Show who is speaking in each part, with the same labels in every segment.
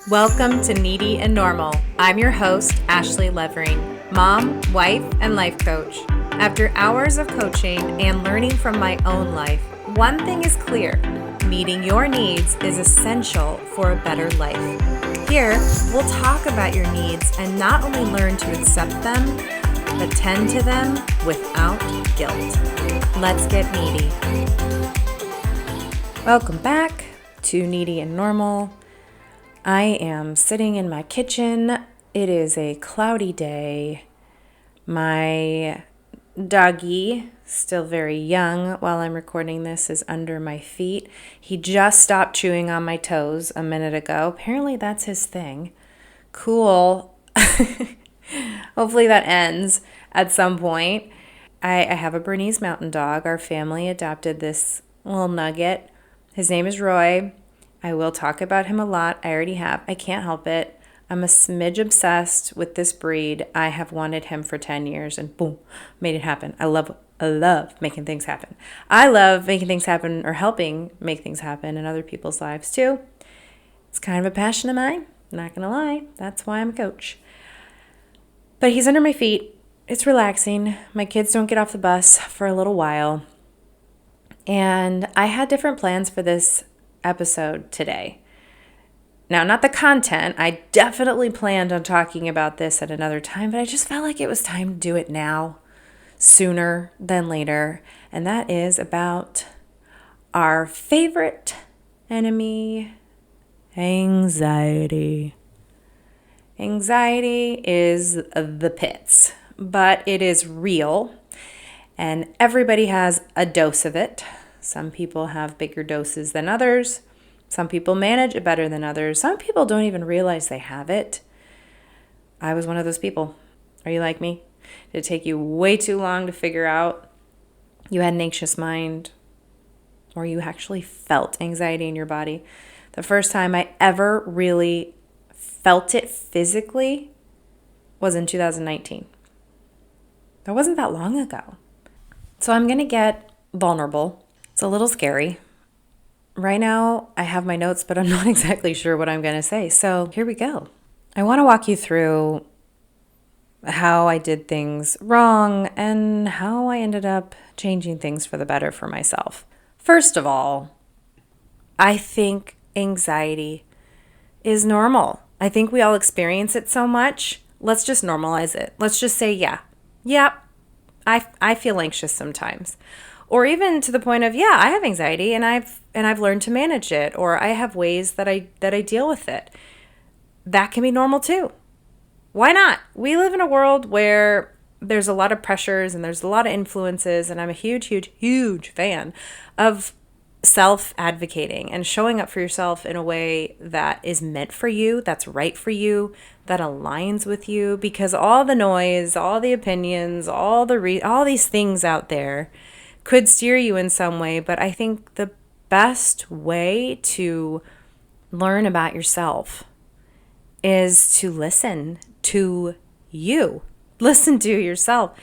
Speaker 1: Welcome to Needy and Normal. I'm your host, Ashley Levering, mom, wife, and life coach. After hours of coaching and learning from my own life, one thing is clear: meeting your needs is essential for a better life. Here, we'll talk about your needs and not only learn to accept them, but tend to them without guilt. Let's get needy. Welcome back to Needy and Normal. I am sitting in my kitchen. It is a cloudy day. My doggy, still very young while I'm recording this, is under my feet. He just stopped chewing on my toes a minute ago. Apparently that's his thing. Cool. Hopefully that ends at some point. I have a Bernese Mountain Dog. Our family adopted this little nugget. His name is Roy. I will talk about him a lot. I already have. I can't help it. I'm a smidge obsessed with this breed. I have wanted him for 10 years and boom, made it happen. I love making things happen. I love making things happen or helping make things happen in other people's lives too. It's kind of a passion of mine. Not going to lie. That's why I'm a coach. But he's under my feet. It's relaxing. My kids don't get off the bus for a little while. And I had different plans for this episode today. Now, not the content. I definitely planned on talking about this at another time, but I just felt like it was time to do it now, sooner than later. And that is about our favorite enemy, anxiety. Anxiety is the pits, but it is real, and everybody has a dose of it. Some people have bigger doses than others. Some people manage it better than others. Some people don't even realize they have it. I was one of those people. Are you like me? Did it take you way too long to figure out you had an anxious mind, or you actually felt anxiety in your body? The first time I ever really felt it physically was in 2019. That wasn't that long ago. So I'm going to get vulnerable. It's a little scary. Right now, I have my notes, but I'm not exactly sure what I'm going to say. So here we go. I want to walk you through how I did things wrong and how I ended up changing things for the better for myself. First of all, I think anxiety is normal. I think we all experience it so much. Let's just normalize it. Let's just say, yeah, I feel anxious sometimes. Or even to the point of, I have anxiety and I've learned to manage it, or I have ways that I deal with it. That can be normal too. Why not? We live in a world where there's a lot of pressures and there's a lot of influences, and I'm a huge fan of self-advocating and showing up for yourself in a way that is meant for you, that's right for you, that aligns with you, because all the noise, all the opinions, all these things out there could steer you in some way. But I think the best way to learn about yourself is to listen to you. Listen to yourself.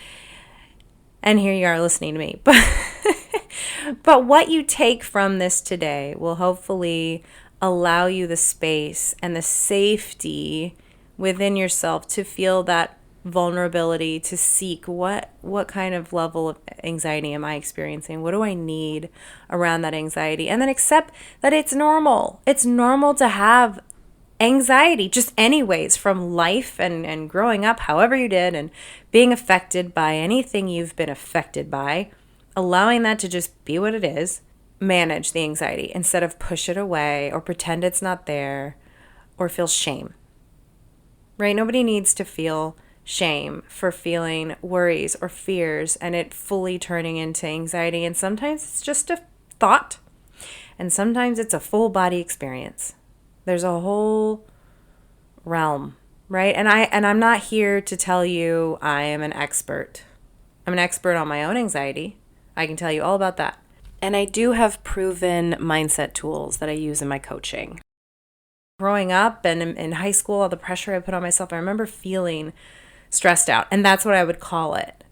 Speaker 1: And here you are listening to me. But what you take from this today will hopefully allow you the space and the safety within yourself to feel that vulnerability, to seek what kind of level of anxiety am I experiencing? What do I need around that anxiety? And then accept that it's normal. It's normal to have anxiety, just anyways, from life and growing up however you did, and being affected by anything you've been affected by, allowing that to just be what it is. Manage the anxiety instead of push it away or pretend it's not there or feel shame. Right? Nobody needs to feel shame for feeling worries or fears and it fully turning into anxiety. And sometimes it's just a thought, and sometimes it's a full body experience. There's a whole realm, right? And I'm not here to tell you I am an expert. I'm an expert on my own anxiety. I can tell you all about that. And I do have proven mindset tools that I use in my coaching. Growing up and in high school, all the pressure I put on myself, I remember feeling stressed out, and that's what I would call it.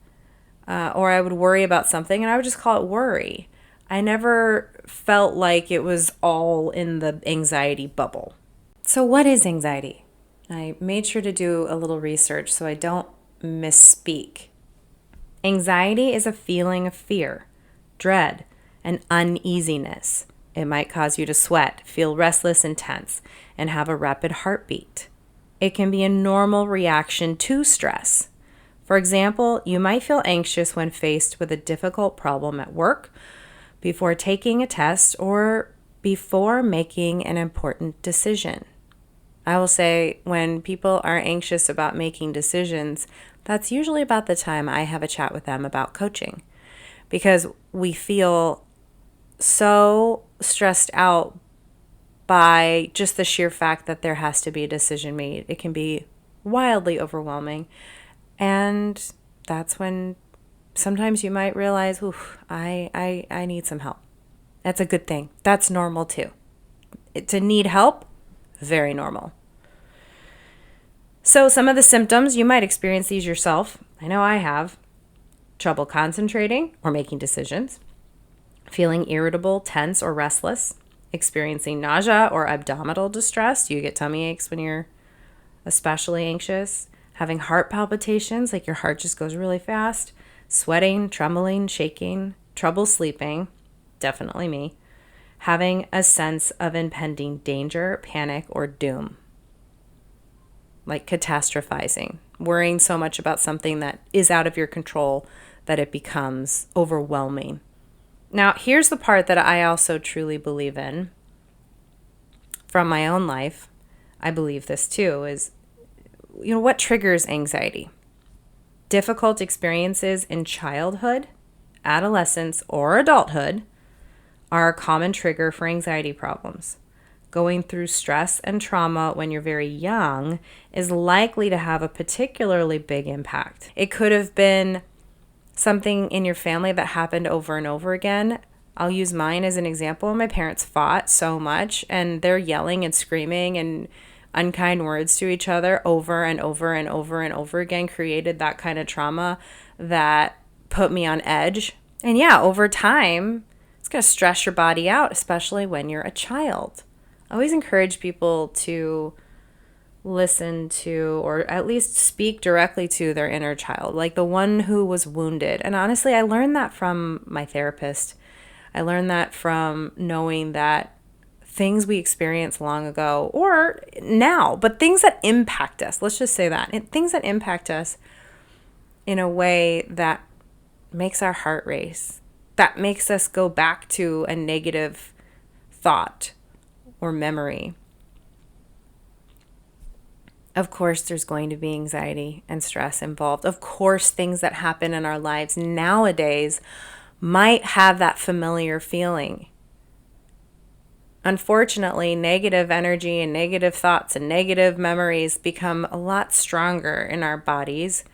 Speaker 1: Or I would worry about something and I would just call it worry. I never felt like it was all in the anxiety bubble. So what is anxiety? I made sure to do a little research so I don't misspeak. Anxiety is a feeling of fear, dread, and uneasiness. It might cause you to sweat, feel restless and tense, and have a rapid heartbeat. It can be a normal reaction to stress. For example, you might feel anxious when faced with a difficult problem at work, before taking a test, or before making an important decision. I will say when people are anxious about making decisions, that's usually about the time I have a chat with them about coaching, because we feel so stressed out by just the sheer fact that there has to be a decision made. It can be wildly overwhelming. And that's when sometimes you might realize, oof, I need some help. That's a good thing. That's normal too. To need help, very normal. So some of the symptoms, you might experience these yourself. I know I have. Trouble concentrating or making decisions, feeling irritable, tense, or restless, experiencing nausea or abdominal distress. Do you get tummy aches when you're especially anxious? Having heart palpitations, like your heart just goes really fast, sweating, trembling, shaking, trouble sleeping, definitely me, having a sense of impending danger, panic, or doom, like catastrophizing, worrying so much about something that is out of your control that it becomes overwhelming. Now, here's the part that I also truly believe in from my own life. I believe this too, is, what triggers anxiety? Difficult experiences in childhood, adolescence, or adulthood are a common trigger for anxiety problems. Going through stress and trauma when you're very young is likely to have a particularly big impact. It could have been something in your family that happened over and over again. I'll use mine as an example. My parents fought so much, and they're yelling and screaming and unkind words to each other over and over and over and over again created that kind of trauma that put me on edge. And yeah, over time, it's going to stress your body out, especially when you're a child. I always encourage people to listen to, or at least speak directly to, their inner child, like the one who was wounded. And honestly, I learned that from my therapist. I learned that from knowing that things we experienced long ago or now, but things that impact us, let's just say that, things that impact us in a way that makes our heart race, that makes us go back to a negative thought or memory. Of course, there's going to be anxiety and stress involved. Of course, things that happen in our lives nowadays might have that familiar feeling. Unfortunately, negative energy and negative thoughts and negative memories become a lot stronger in our bodies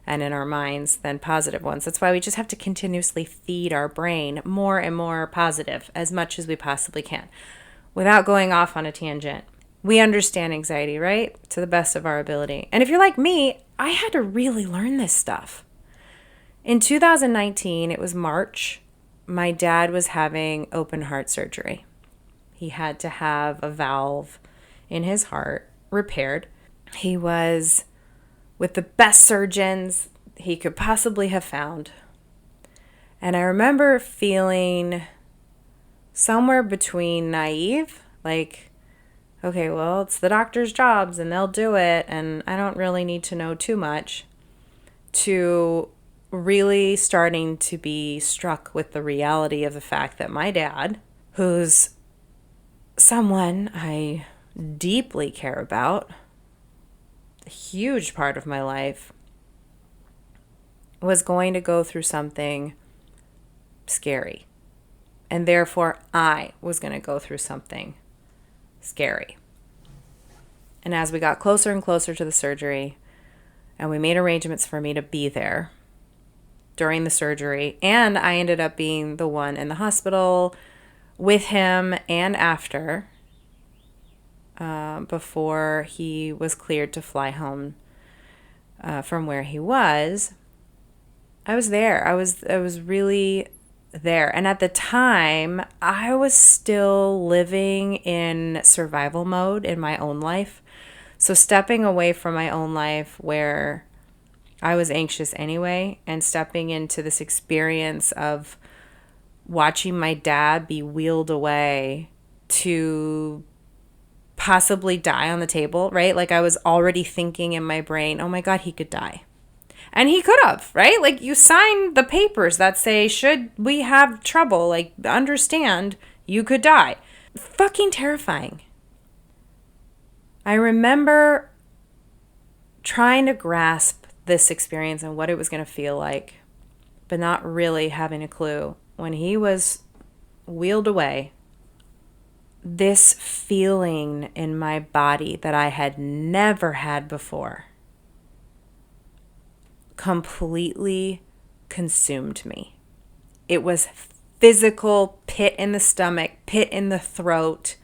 Speaker 1: and in our minds than positive ones. That's why we just have to continuously feed our brain more and more positive as much as we possibly can without going off on a tangent. We understand anxiety, right? To the best of our ability. And if you're like me, I had to really learn this stuff. In 2019, it was March, my dad was having open heart surgery. He had to have a valve in his heart repaired. He was with the best surgeons he could possibly have found. And I remember feeling somewhere between naive, like, okay, well, it's the doctor's jobs and they'll do it, and I don't really need to know too much, to really starting to be struck with the reality of the fact that my dad, who's someone I deeply care about, a huge part of my life, was going to go through something scary. And therefore, I was going to go through something scary. And as we got closer and closer to the surgery, and we made arrangements for me to be there during the surgery, and I ended up being the one in the hospital with him and after, before he was cleared to fly home from where he was. I was there. I was really there. And at the time, I was still living in survival mode in my own life. So stepping away from my own life where I was anxious anyway, and stepping into this experience of watching my dad be wheeled away to possibly die on the table, right? Like I was already thinking in my brain, oh my God, he could die. And he could have, right? Like you sign the papers that say, should we have trouble, like understand you could die. Fucking terrifying. I remember trying to grasp this experience and what it was going to feel like, but not really having a clue. When he was wheeled away, this feeling in my body that I had never had before completely consumed me. It was physical, pit in the stomach, pit in the throat,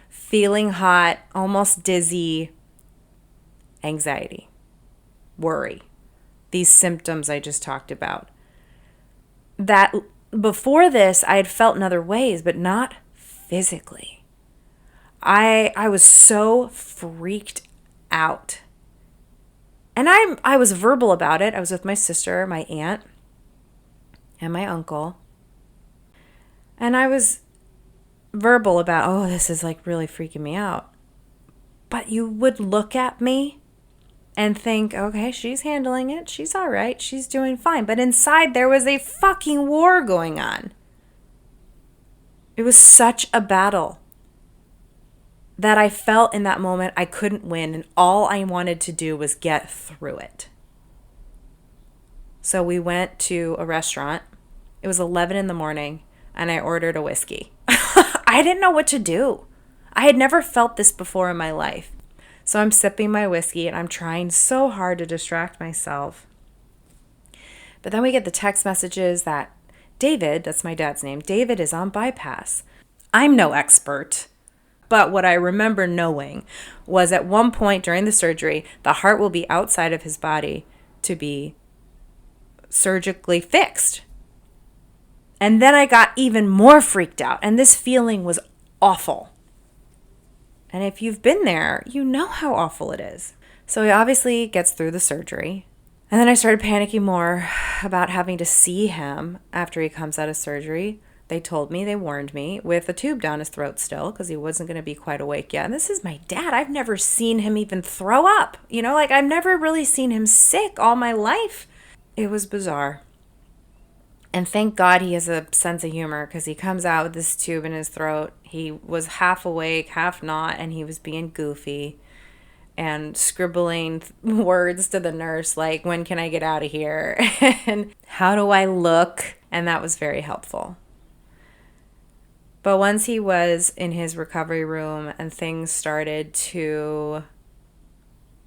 Speaker 1: feeling hot, almost dizzy, anxiety, worry, these symptoms I just talked about. That before this, I had felt in other ways, but not physically. I was so freaked out. And I was verbal about it. I was with my sister, my aunt, and my uncle. And I was verbal about, oh, this is like really freaking me out. But you would look at me and think, okay, she's handling it. She's all right. She's doing fine. But inside there was a fucking war going on. It was such a battle that I felt in that moment I couldn't win, and all I wanted to do was get through it. So we went to a restaurant. It was 11 in the morning, and I ordered a whiskey. I didn't know what to do. I had never felt this before in my life. So I'm sipping my whiskey, and I'm trying so hard to distract myself. But then we get the text messages that David, that's my dad's name, David is on bypass. I'm no expert. But what I remember knowing was at one point during the surgery, the heart will be outside of his body to be surgically fixed. And then I got even more freaked out. And this feeling was awful. And if you've been there, you know how awful it is. So he obviously gets through the surgery. And then I started panicking more about having to see him after he comes out of surgery. They told me, they warned me, with a tube down his throat still, because he wasn't going to be quite awake yet. And this is my dad. I've never seen him even throw up. Like I've never really seen him sick all my life. It was bizarre. And thank God he has a sense of humor, because he comes out with this tube in his throat. He was half awake, half not, and he was being goofy and scribbling words to the nurse like, when can I get out of here? And how do I look? And that was very helpful. But once he was in his recovery room and things started to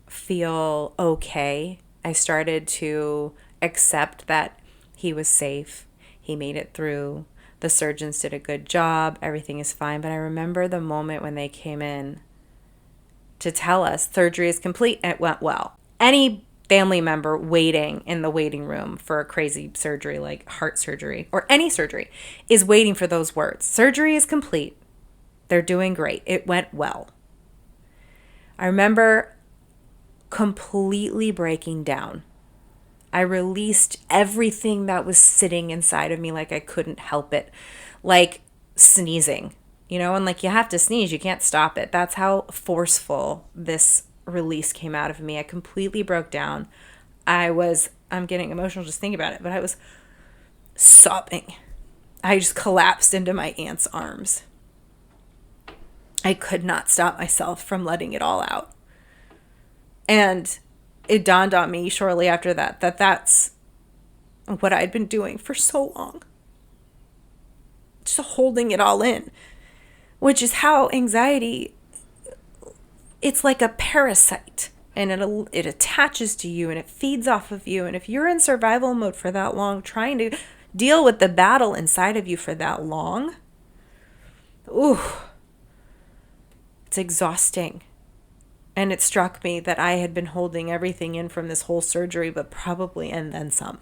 Speaker 1: feel okay, I started to accept that he was safe. He made it through. The surgeons did a good job. Everything is fine. But I remember the moment when they came in to tell us surgery is complete and it went well. Any family member waiting in the waiting room for a crazy surgery like heart surgery or any surgery is waiting for those words. Surgery is complete. They're doing great. It went well. I remember completely breaking down. I released everything that was sitting inside of me like I couldn't help it, like sneezing, and like you have to sneeze, you can't stop it. That's how forceful this release came out of me. I completely broke down. I'm getting emotional just thinking about it, but I was sobbing. I just collapsed into my aunt's arms. I could not stop myself from letting it all out. And it dawned on me shortly after that that's what I'd been doing for so long. Just holding it all in, which is how anxiety, it's like a parasite, and it attaches to you and it feeds off of you. And if you're in survival mode for that long, trying to deal with the battle inside of you for that long, it's exhausting. And it struck me that I had been holding everything in from this whole surgery, but probably and then some.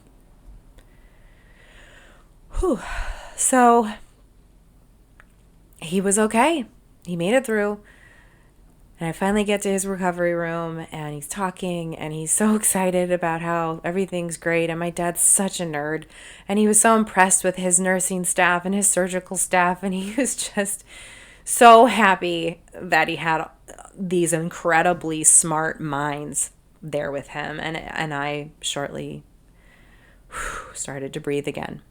Speaker 1: So he was okay. He made it through. And I finally get to his recovery room and he's talking and he's so excited about how everything's great. And my dad's such a nerd. And he was so impressed with his nursing staff and his surgical staff. And he was just so happy that he had these incredibly smart minds there with him. And I shortly started to breathe again.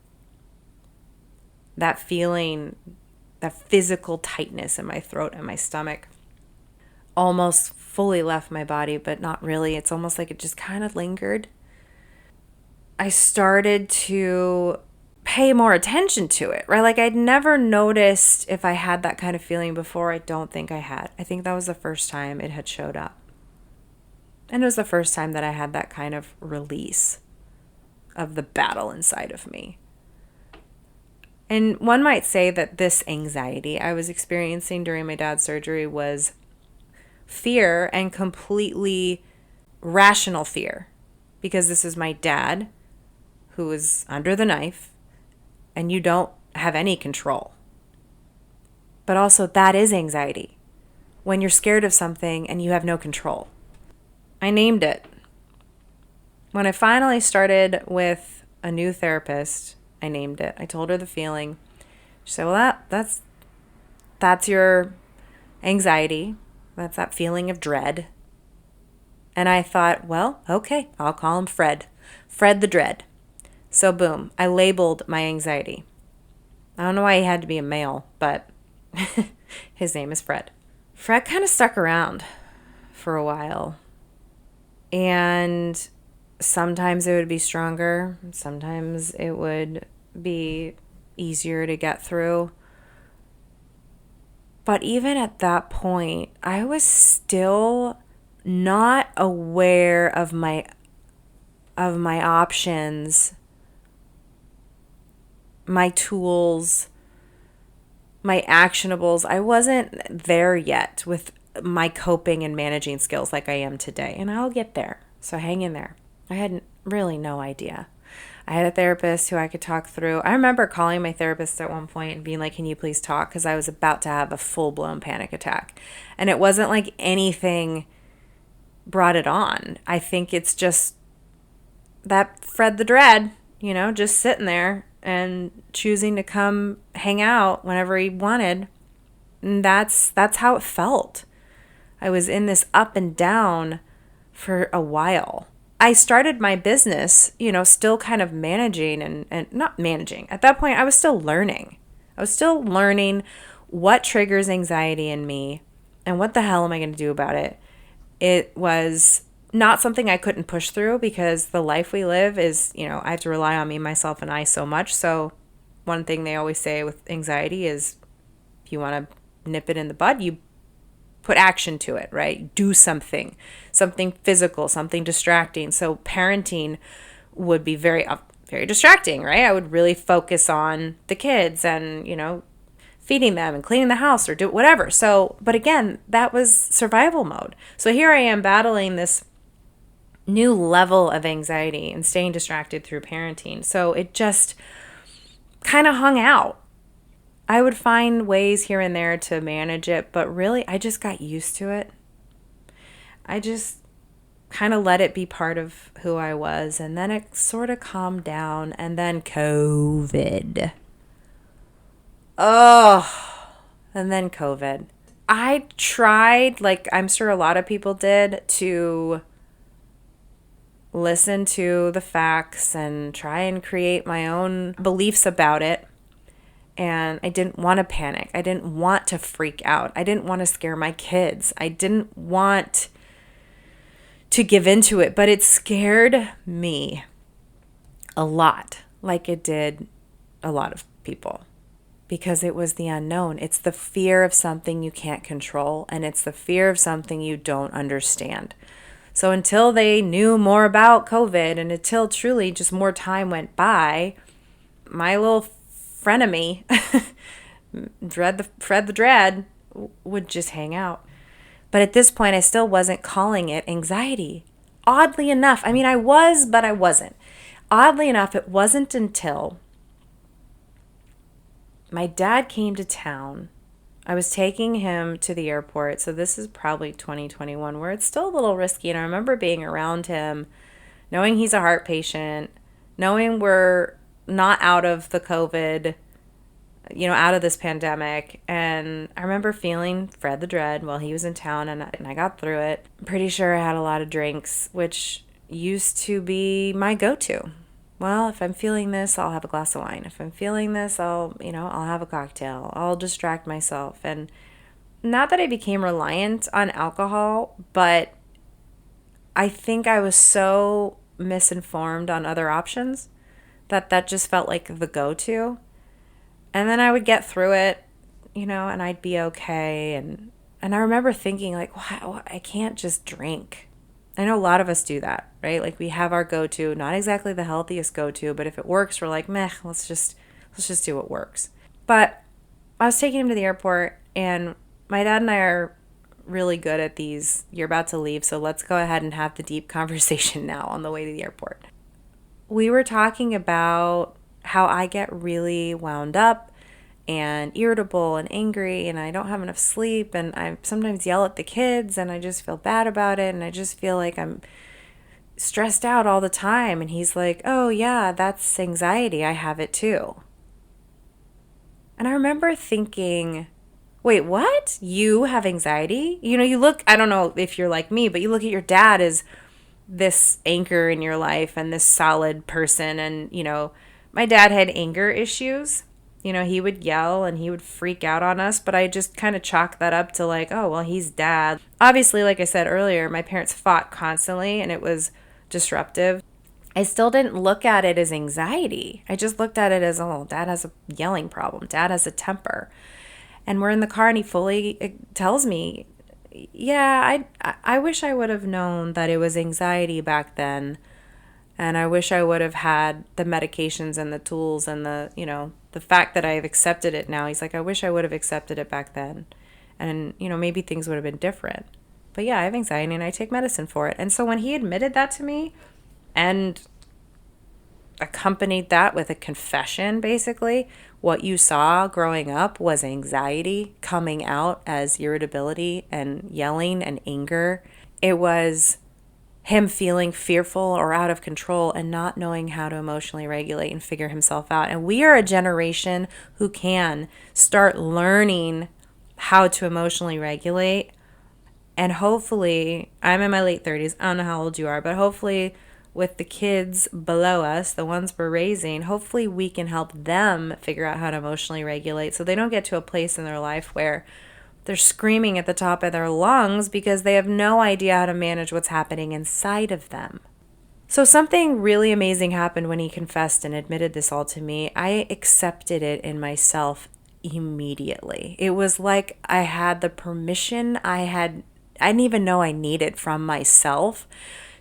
Speaker 1: That feeling, that physical tightness in my throat and my stomach almost fully left my body, but not really. It's almost like it just kind of lingered. I started to pay more attention to it, right? Like I'd never noticed if I had that kind of feeling before. I don't think I had. I think that was the first time it had showed up. And it was the first time that I had that kind of release of the battle inside of me. And one might say that this anxiety I was experiencing during my dad's surgery was fear, and completely rational fear, because this is my dad who is under the knife and you don't have any control. But also that is anxiety, when you're scared of something and you have no control. I named it. When I finally started with a new therapist, I named it. I told her the feeling. She said, well, that's your anxiety. That's that feeling of dread. And I thought, well, okay, I'll call him Fred. Fred the Dread. So boom, I labeled my anxiety. I don't know why he had to be a male, but his name is Fred. Fred kind of stuck around for a while. And sometimes it would be stronger. Sometimes it would be easier to get through. But even at that point, I was still not aware of my options, my tools, my actionables. I wasn't there yet with my coping and managing skills like I am today. And I'll get there. So hang in there. I had really no idea. I had a therapist who I could talk through. I remember calling my therapist at one point and being like, can you please talk? Because I was about to have a full-blown panic attack. And it wasn't like anything brought it on. I think it's just that Fred the Dread, just sitting there and choosing to come hang out whenever he wanted. And that's how it felt. I was in this up and down for a while. I started my business, still kind of managing and not managing. At that point, I was still learning. I was still learning what triggers anxiety in me and what the hell am I going to do about it. It was not something I couldn't push through because the life we live is, I have to rely on me, myself, and I so much. So one thing they always say with anxiety is if you want to nip it in the bud, you put action to it, right? Do something physical, something distracting. So parenting would be very distracting, right? I would really focus on the kids and, feeding them and cleaning the house or do whatever. So, but again, that was survival mode. So here I am battling this new level of anxiety and staying distracted through parenting. So it just kind of hung out. I would find ways here and there to manage it, but really I just got used to it. I just kind of let it be part of who I was, and then it sort of calmed down, and then COVID. And then COVID. I tried, like I'm sure a lot of people did, to listen to the facts and try and create my own beliefs about it. And I didn't want to panic. I didn't want to freak out. I didn't want to scare my kids. I didn't want to give into it, but it scared me a lot, like it did a lot of people, because it was the unknown. It's the fear of something you can't control, and it's the fear of something you don't understand. So until they knew more about COVID and until truly just more time went by, my little frenemy, Fred the Dread, would just hang out. But at this point, I still wasn't calling it anxiety. Oddly enough, I was, but I wasn't. Oddly enough, it wasn't until my dad came to town. I was taking him to the airport. So this is probably 2021, where it's still a little risky. And I remember being around him, knowing he's a heart patient, knowing we're not out of the COVID, out of this pandemic. And I remember feeling Fred the Dread while he was in town, and I got through it. I'm pretty sure I had a lot of drinks, which used to be my go-to. Well, if I'm feeling this, I'll have a glass of wine. If I'm feeling this, I'll have a cocktail. I'll distract myself. And not that I became reliant on alcohol, but I think I was so misinformed on other options that just felt like the go-to. And then I would get through it, and I'd be okay. And I remember thinking, like, wow, I can't just drink. I know a lot of us do that, right? Like, we have our go-to, not exactly the healthiest go-to, but if it works, we're like, meh, let's just do what works. But I was taking him to the airport, and my dad and I are really good at these, you're about to leave, so let's go ahead and have the deep conversation now on the way to the airport. We were talking about how I get really wound up and irritable and angry, and I don't have enough sleep, and I sometimes yell at the kids, and I just feel bad about it, and I just feel like I'm stressed out all the time. And he's like, oh yeah, that's anxiety. I have it too. And I remember thinking, wait, what? You have anxiety? You look, I don't know if you're like me, but you look at your dad as this anchor in your life and this solid person. And, my dad had anger issues. He would yell and he would freak out on us, but I just kind of chalked that up to like, oh, well, he's dad. Obviously, like I said earlier, my parents fought constantly and it was disruptive. I still didn't look at it as anxiety. I just looked at it as, oh, dad has a yelling problem. Dad has a temper. And we're in the car and he fully tells me, yeah, I wish I would have known that it was anxiety back then. And I wish I would have had the medications and the tools and the fact that I've accepted it now. He's like, I wish I would have accepted it back then. And, maybe things would have been different. But yeah, I have anxiety and I take medicine for it. And so when he admitted that to me and accompanied that with a confession, basically, what you saw growing up was anxiety coming out as irritability and yelling and anger. It was him feeling fearful or out of control and not knowing how to emotionally regulate and figure himself out. And we are a generation who can start learning how to emotionally regulate. And hopefully, I'm in my late 30s. I don't know how old you are, but hopefully with the kids below us, the ones we're raising, hopefully we can help them figure out how to emotionally regulate so they don't get to a place in their life where they're screaming at the top of their lungs because they have no idea how to manage what's happening inside of them. So something really amazing happened when he confessed and admitted this all to me. I accepted it in myself immediately. It was like I had the permission I didn't even know I needed from myself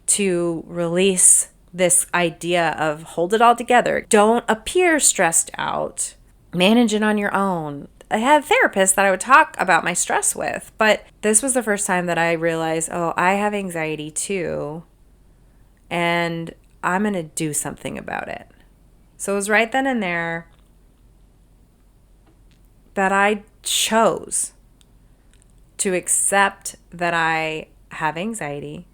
Speaker 1: to release this idea of hold it all together. Don't appear stressed out. Manage it on your own. I had therapists that I would talk about my stress with, but this was the first time that I realized, oh, I have anxiety too, and I'm going to do something about it. So it was right then and there that I chose to accept that I have anxiety,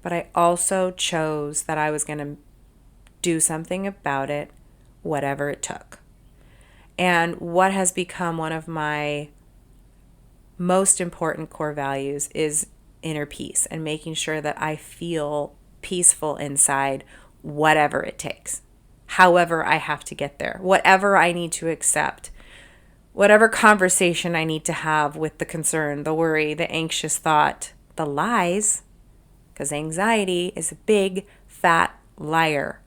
Speaker 1: but I also chose that I was going to do something about it, whatever it took. And what has become one of my most important core values is inner peace and making sure that I feel peaceful inside, whatever it takes, however I have to get there, whatever I need to accept, whatever conversation I need to have with the concern, the worry, the anxious thought, the lies, because anxiety is a big, fat liar,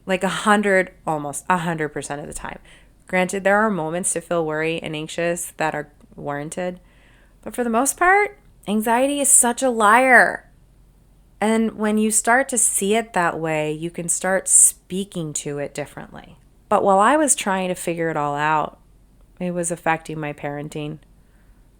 Speaker 1: like almost 100% of the time. Granted, there are moments to feel worry and anxious that are warranted, but for the most part, anxiety is such a liar. And when you start to see it that way, you can start speaking to it differently. But while I was trying to figure it all out, it was affecting my parenting.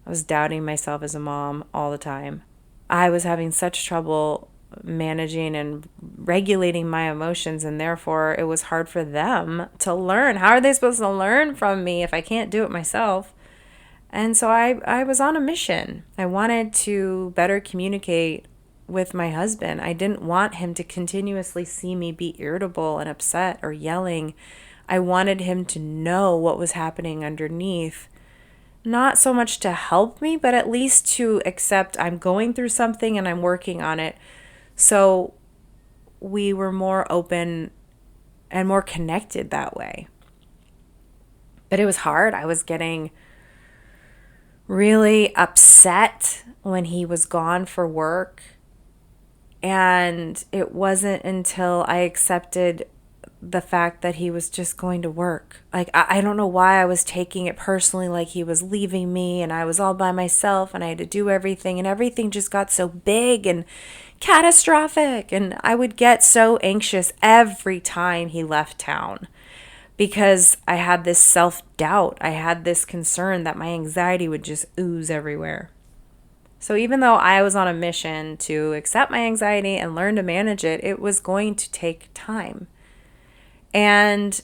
Speaker 1: I was doubting myself as a mom all the time. I was having such trouble managing and regulating my emotions, and therefore it was hard for them to learn. How are they supposed to learn from me if I can't do it myself? And so I was on a mission. I wanted to better communicate with my husband. I didn't want him to continuously see me be irritable and upset or yelling. I wanted him to know what was happening underneath. Not so much to help me, but at least to accept I'm going through something and I'm working on it. So we were more open and more connected that way. But it was hard. I was getting really upset when he was gone for work. And it wasn't until I accepted the fact that he was just going to work. Like, I don't know why I was taking it personally, like he was leaving me and I was all by myself and I had to do everything, and everything just got so big and catastrophic. And I would get so anxious every time he left town because I had this self-doubt. I had this concern that my anxiety would just ooze everywhere. So even though I was on a mission to accept my anxiety and learn to manage it, it was going to take time. And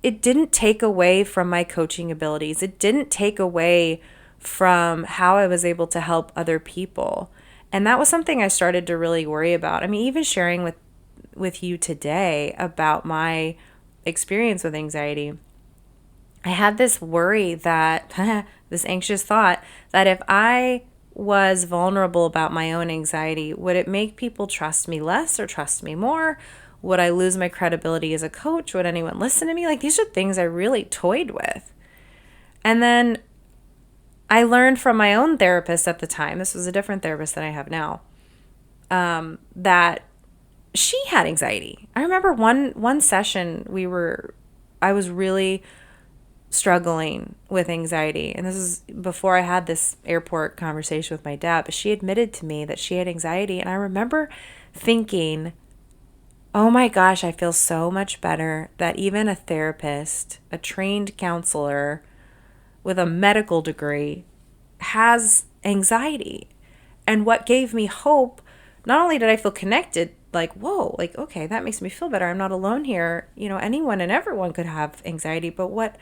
Speaker 1: it didn't take away from my coaching abilities. It didn't take away from how I was able to help other people. And that was something I started to really worry about. I mean, even sharing with you today about my experience with anxiety, I had this worry that, this anxious thought, that if I was vulnerable about my own anxiety, would it make people trust me less or trust me more? Would I lose my credibility as a coach? Would anyone listen to me? Like, these are things I really toyed with. And then I learned from my own therapist at the time, this was a different therapist than I have now, that she had anxiety. I remember one session I was really struggling with anxiety. And this is before I had this airport conversation with my dad, but she admitted to me that she had anxiety. And I remember thinking, oh my gosh, I feel so much better that even a therapist, a trained counselor with a medical degree has anxiety. And what gave me hope, not only did I feel connected, like, whoa, like, okay, that makes me feel better. I'm not alone here. You know, anyone and everyone could have anxiety. But what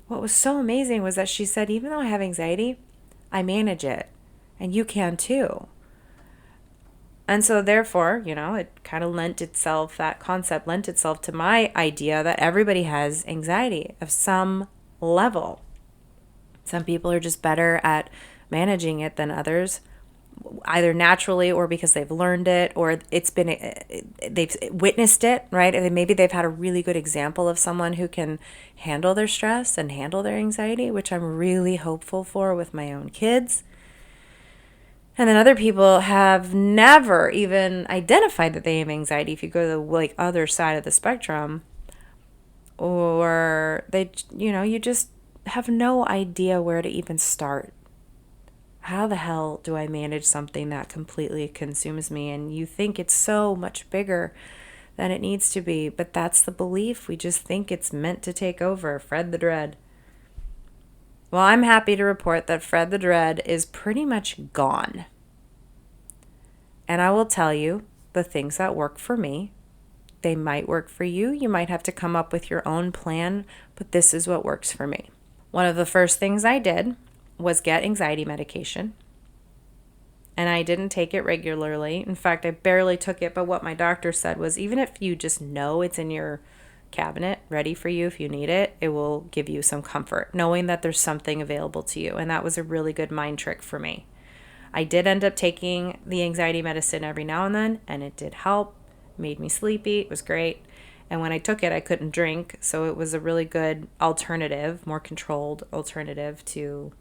Speaker 1: was so amazing was that she said, even though I have anxiety, I manage it. And you can too. And so therefore, you know, it kind of that concept lent itself to my idea that everybody has anxiety of some level. Some people are just better at managing it than others, either naturally or because they've learned it or they've witnessed it, right? And maybe they've had a really good example of someone who can handle their stress and handle their anxiety, which I'm really hopeful for with my own kids. And then other people have never even identified that they have anxiety. If you go to the other side of the spectrum, or you just have no idea where to even start. How the hell do I manage something that completely consumes me? And you think it's so much bigger than it needs to be, but that's the belief. We just think it's meant to take over. Fred the Dread. Well, I'm happy to report that Fred the Dread is pretty much gone. And I will tell you the things that work for me. They might work for you. You might have to come up with your own plan, but this is what works for me. One of the first things I did was get anxiety medication. And I didn't take it regularly. In fact, I barely took it, but what my doctor said was even if you just know it's in your cabinet ready for you if you need it, it will give you some comfort knowing that there's something available to you. And that was a really good mind trick for me. I did end up taking the anxiety medicine every now and then, and it did help. It made me sleepy. It was great. And when I took it, I couldn't drink, so it was a really good alternative, more controlled alternative to,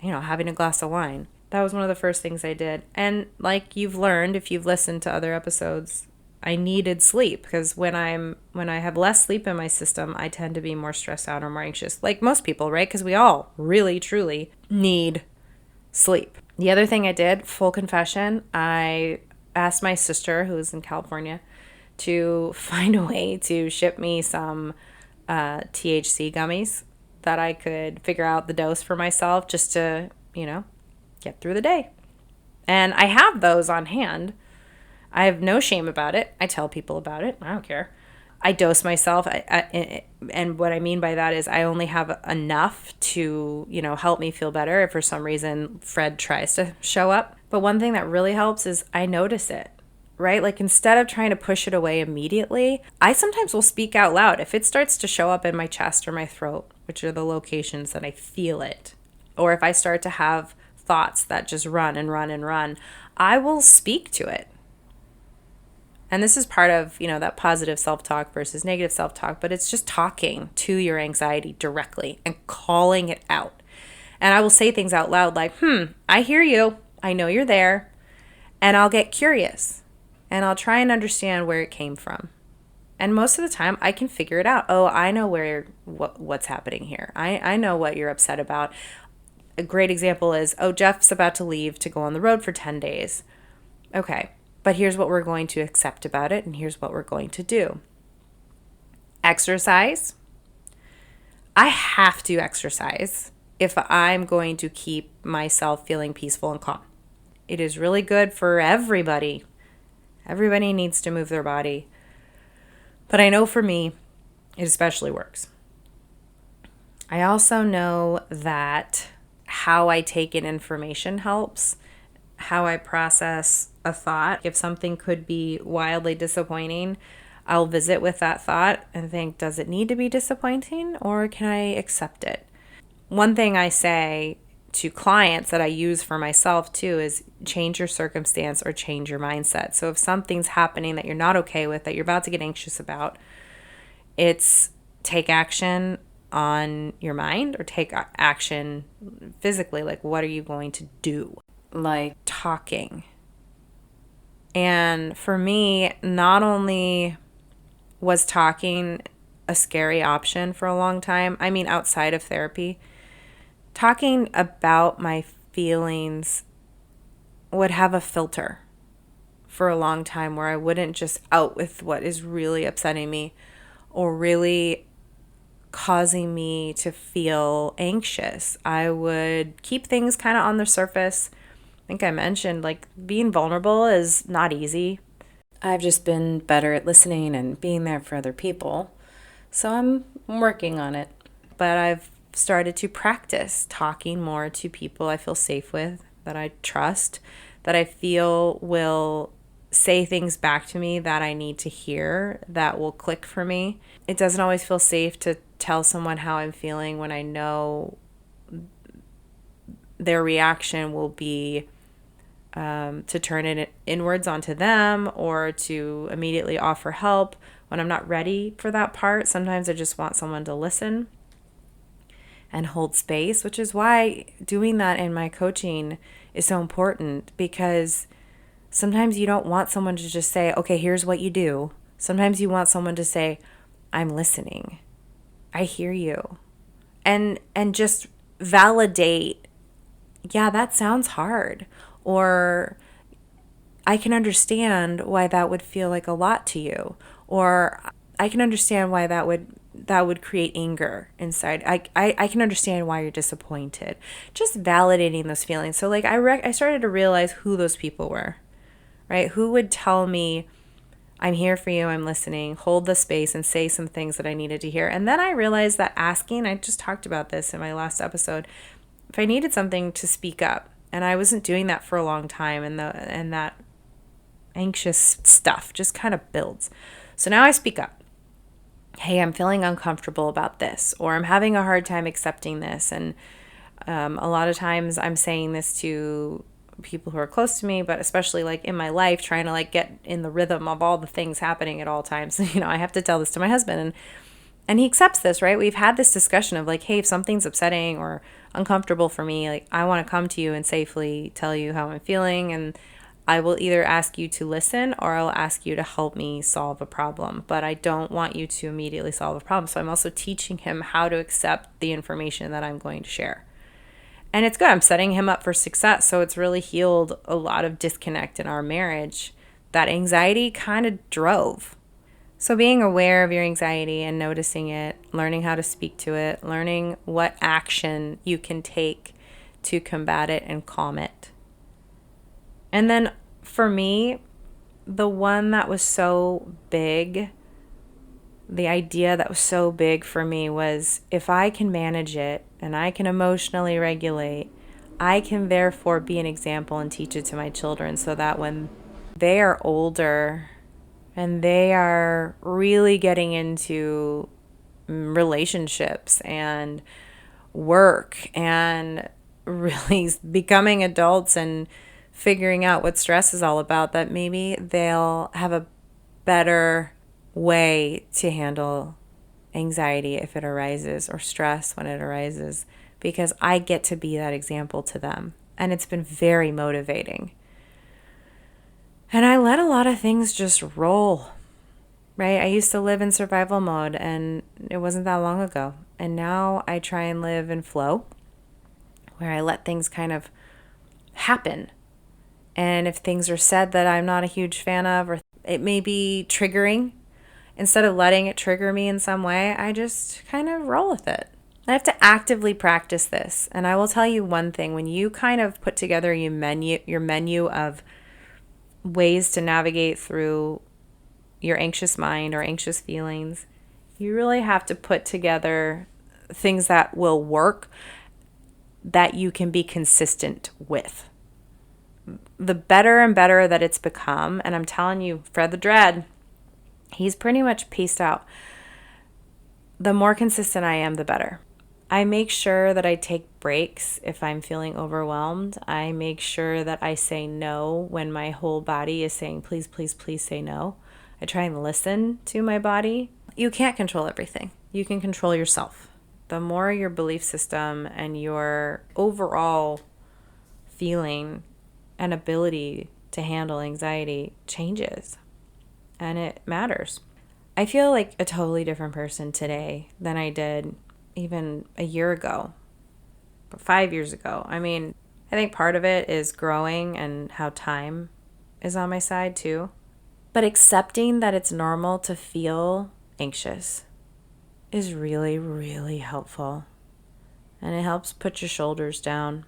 Speaker 1: having a glass of wine. That was one of the first things I did. And like you've learned, if you've listened to other episodes, I needed sleep because when I have less sleep in my system, I tend to be more stressed out or more anxious, like most people, right? Because we all really, truly need sleep. The other thing I did, full confession, I asked my sister, who's in California, to find a way to ship me some THC gummies that I could figure out the dose for myself just to, get through the day. And I have those on hand, I have no shame about it. I tell people about it. I don't care. I dose myself. And what I mean by that is I only have enough to, help me feel better if for some reason Fred tries to show up. But one thing that really helps is I notice it, right? Like instead of trying to push it away immediately, I sometimes will speak out loud. If it starts to show up in my chest or my throat, which are the locations that I feel it, or if I start to have thoughts that just run and run and run, I will speak to it. And this is part of, that positive self-talk versus negative self-talk, but it's just talking to your anxiety directly and calling it out. And I will say things out loud like, I hear you. I know you're there. And I'll get curious and I'll try and understand where it came from. And most of the time I can figure it out. Oh, I know what's happening here. I know what you're upset about. A great example is, Jeff's about to leave to go on the road for 10 days. Okay. But here's what we're going to accept about it, and here's what we're going to do. Exercise. I have to exercise if I'm going to keep myself feeling peaceful and calm. It is really good for everybody. Everybody needs to move their body. But I know for me, it especially works. I also know that how I take in information helps. How I process a thought. If something could be wildly disappointing, I'll visit with that thought and think, does it need to be disappointing or can I accept it? One thing I say to clients that I use for myself too is change your circumstance or change your mindset. So if something's happening that you're not okay with, that you're about to get anxious about, it's take action on your mind or take action physically. Like, what are you going to do? Like talking. And for me, not only was talking a scary option for a long time, I mean outside of therapy, talking about my feelings would have a filter for a long time where I wouldn't just out with what is really upsetting me or really causing me to feel anxious. I would keep things kind of on the surface. I think I mentioned, like, being vulnerable is not easy. I've just been better at listening and being there for other people. So I'm working on it. But I've started to practice talking more to people I feel safe with, that I trust, that I feel will say things back to me that I need to hear, that will click for me. It doesn't always feel safe to tell someone how I'm feeling when I know their reaction will be to turn it inwards onto them or to immediately offer help when I'm not ready for that part. Sometimes I just want someone to listen and hold space, which is why doing that in my coaching is so important, because sometimes you don't want someone to just say, okay, here's what you do. Sometimes you want someone to say, I'm listening. I hear you. And just validate, yeah, that sounds hard. Or I can understand why that would feel like a lot to you. Or I can understand why that would create anger inside. I can understand why you're disappointed. Just validating those feelings. So like I started to realize who those people were, right? Who would tell me, I'm here for you, I'm listening, hold the space and say some things that I needed to hear. And then I realized that asking, I just talked about this in my last episode, if I needed something to speak up, and I wasn't doing that for a long time, and that anxious stuff just kind of builds. So now I speak up. Hey, I'm feeling uncomfortable about this, or I'm having a hard time accepting this. And a lot of times I'm saying this to people who are close to me, but especially like in my life, trying to like get in the rhythm of all the things happening at all times. I have to tell this to my husband, and he accepts this, right? We've had this discussion of like, hey, if something's upsetting or uncomfortable for me, like I want to come to you and safely tell you how I'm feeling, and I will either ask you to listen or I'll ask you to help me solve a problem, but I don't want you to immediately solve a problem. So I'm also teaching him how to accept the information that I'm going to share. And it's good. I'm setting him up for success. So it's really healed a lot of disconnect in our marriage that anxiety kind of drove. So being aware of your anxiety and noticing it, learning how to speak to it, learning what action you can take to combat it and calm it. And then for me, the one that was so big, the idea that was so big for me was if I can manage it and I can emotionally regulate, I can therefore be an example and teach it to my children so that when they are older and they are really getting into relationships and work and really becoming adults and figuring out what stress is all about, that maybe they'll have a better way to handle anxiety if it arises or stress when it arises, because I get to be that example to them. And it's been very motivating. And I let a lot of things just roll, right? I used to live in survival mode, and it wasn't that long ago. And now I try and live in flow, where I let things kind of happen. And if things are said that I'm not a huge fan of, or it may be triggering, instead of letting it trigger me in some way, I just kind of roll with it. I have to actively practice this. And I will tell you one thing, when you kind of put together your menu of ways to navigate through your anxious mind or anxious feelings, you really have to put together things that will work, that you can be consistent with. The better and better that it's become, and I'm telling you, Fred the Dread, he's pretty much pieced out. The more consistent I am, the better. I make sure that I take breaks if I'm feeling overwhelmed. I make sure that I say no when my whole body is saying, please, please, please say no. I try and listen to my body. You can't control everything. You can control yourself. The more your belief system and your overall feeling and ability to handle anxiety changes, and it matters. I feel like a totally different person today than I did even a year ago, 5 years ago. I mean, I think part of it is growing and how time is on my side too. But accepting that it's normal to feel anxious is really, really helpful. And it helps put your shoulders down.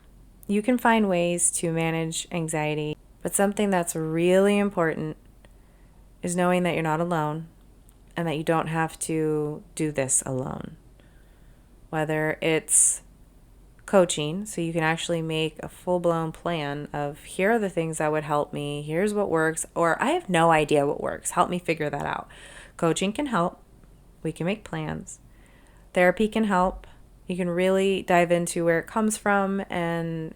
Speaker 1: You can find ways to manage anxiety, but something that's really important is knowing that you're not alone and that you don't have to do this alone. Whether it's coaching, so you can actually make a full-blown plan of here are the things that would help me, here's what works, or I have no idea what works, help me figure that out. Coaching can help. We can make plans. Therapy can help. You can really dive into where it comes from and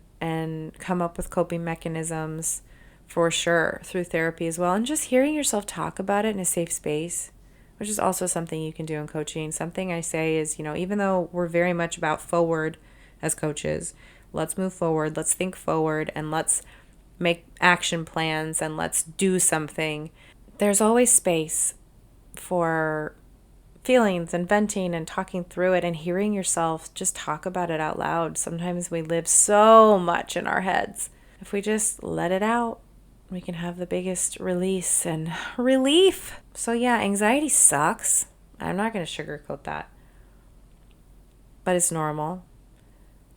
Speaker 1: come up with coping mechanisms for sure through therapy as well. And just hearing yourself talk about it in a safe space, which is also something you can do in coaching. Something I say is, even though we're very much about forward as coaches, let's move forward, let's think forward, and let's make action plans, and let's do something. There's always space for feelings and venting and talking through it and hearing yourself just talk about it out loud. Sometimes we live so much in our heads. If we just let it out, we can have the biggest release and relief. So yeah, anxiety sucks. I'm not going to sugarcoat that. But it's normal.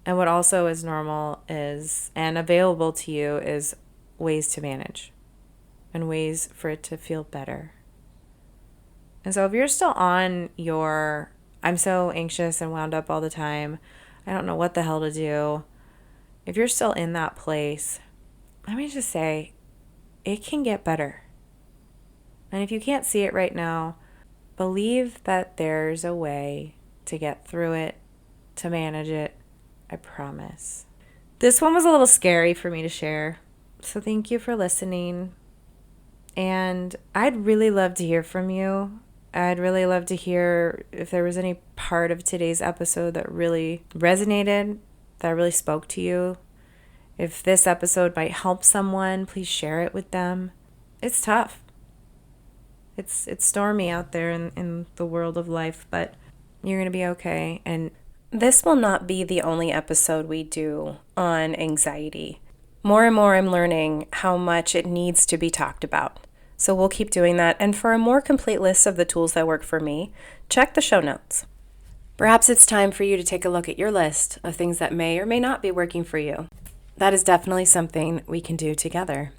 Speaker 1: And what also is normal is, and available to you, is ways to manage and ways for it to feel better. And so if you're still on your, I'm so anxious and wound up all the time, I don't know what the hell to do. If you're still in that place, let me just say, it can get better. And if you can't see it right now, believe that there's a way to get through it, to manage it. I promise. This one was a little scary for me to share. So thank you for listening. And I'd really love to hear from you. I'd really love to hear if there was any part of today's episode that really resonated, that really spoke to you. If this episode might help someone, please share it with them. It's tough. It's stormy out there in the world of life, but you're going to be okay. And this will not be the only episode we do on anxiety. More and more I'm learning how much it needs to be talked about. So we'll keep doing that. And for a more complete list of the tools that work for me, check the show notes. Perhaps it's time for you to take a look at your list of things that may or may not be working for you. That is definitely something we can do together.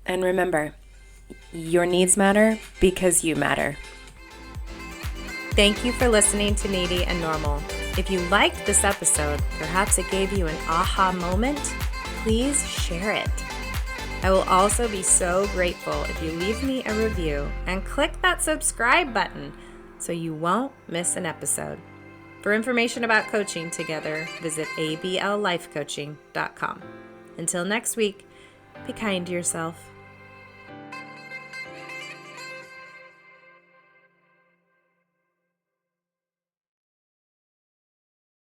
Speaker 1: And remember,
Speaker 2: Your needs matter because you matter.
Speaker 1: Thank you for listening to Needy and Normal. If you liked this episode, perhaps it gave you an aha moment, please share it. I will also be so grateful if you leave me a review and click that subscribe button so you won't miss an episode. For information about coaching together, visit ablifecoaching.com. Until next week, be kind to yourself.